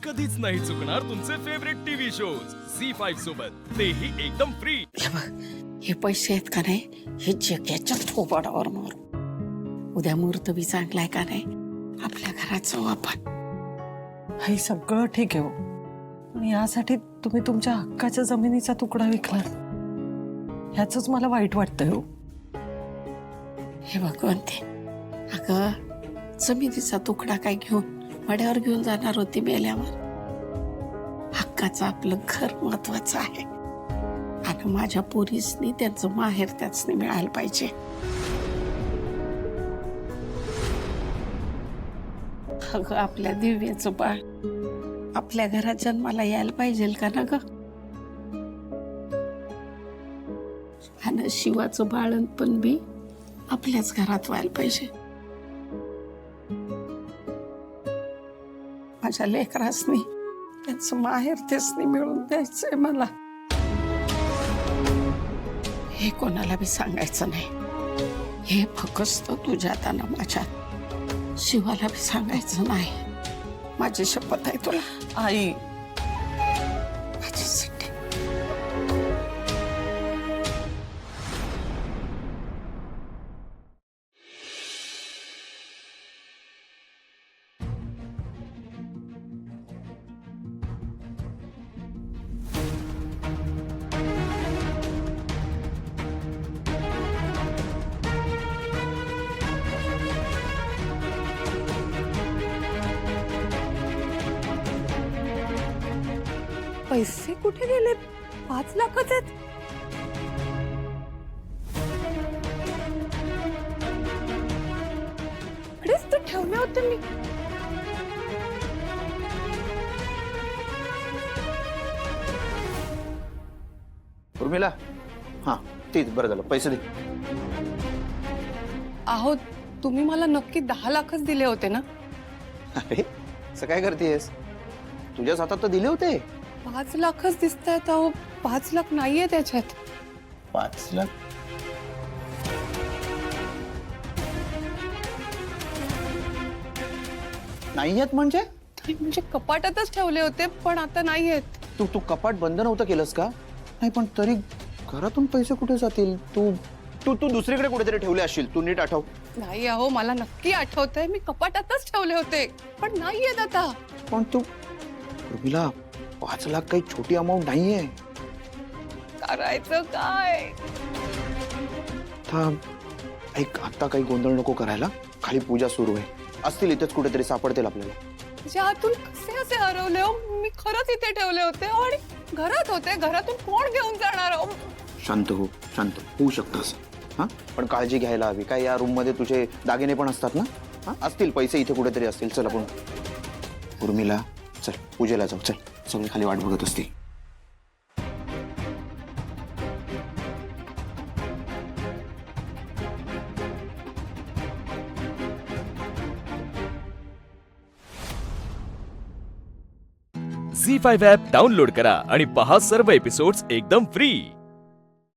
कधीच नाही चुकणार तुमचे फेवरेट टीव्ही शोज झी5 सोबत, तेही एकदम फ्री। हे बघ, हे पैसे आहेत का नाही, हे जग्याच्या थोबाडावर मारू। उद्या मुहूर्त बी चांगलाय का नाही, आपल्या घरात जाऊ आपण। हे सगळं ठीक आहे हो, पण यासाठी तुम्ही तुमच्या हक्काच्या जमिनीचा तुकडा विकला, ह्याचंच मला वाईट वाटतंय हो। हे भगवंते, अगं जमिनीचा तुकडा काय घेऊन मड्यावर घेऊन जाणार होती मेल्यावर? हक्काचं आपलं घर महत्वाचं आहे आणि माझ्या पोरीसनी त्यांचं माहेर त्याचनी मिळायला पाहिजे। अगं आपल्या दिव्याचं बाळ आपल्या घरात जन्माला यायला पाहिजे का ना ग? आणि शिवाचं बाळणपण बी आपल्याच घरात व्हायला पाहिजे। माझ्या लेकरासनी त्यांचं माहेर त्यासनी मिळून द्यायचंय मला। हे कोणाला बी सांगायचं नाही, हे फक्त तुझ्या ताना माझ्या शिवाला बी सांगायचं नाही, माझी शपथ आहे तुला। आई, माझ्यासाठी पैसे कुठे गेले? 5 लाखच आहेत। इकडेच तर ठेवले होते मी। उर्मिला, हाँ तेच बरं झालं, पैसे दे। आहो, तुम्ही मला नक्की 10 लाखच दिले होते ना? अरे असं काय करतेस, तुझ्याच हातात तर दिले होते। 5 लाखच दिसतायत अहो, 5 लाख नाहीये त्याच्यात। 5 लाख नाही आहेत म्हणजे कपाटातच ठेवले होते, पण आता नाहीयेत। तू कपाट बंद नव्हतं केलंस का? नाही पण तरी घरातून पैसे कुठे जातील? तू दुसरीकडे कुठेतरी ठेवले असशील, तू नीट आठव। नाही अहो, मला नक्की आठवतंय, मी कपाटातच ठेवले होते, पण नाहीयेत आता। पण तू उर्मिला, 5 लाख काही छोटी अमाऊंट नाहीये। करायचं काय? थांब, ऐक, आता काही गोंधळ नको करायला, खाली पूजा सुरू आहे, असतील इथेच कुठेतरी, सापडतील आपल्याला। तुझ्या हातून कसे असे हरवले हो? मी खरंच इथे ठेवले होते आणि घरात होते, घरातून कोण घेऊन जाणार हो? शांत होऊ शकतं असं, हा? पण काळजी घ्यायला हवी, काय या रूम मध्ये तुझे दागिने पण असतात ना? हा, असतील पैसे इथे कुठेतरी असतील। चल आपण, उर्मिला चल पूजेला जाऊ, चल, सगळे खाली वाट बघत असते। झी5 ॲप डाउनलोड करा आणि पहा सर्व एपिसोड्स एकदम फ्री।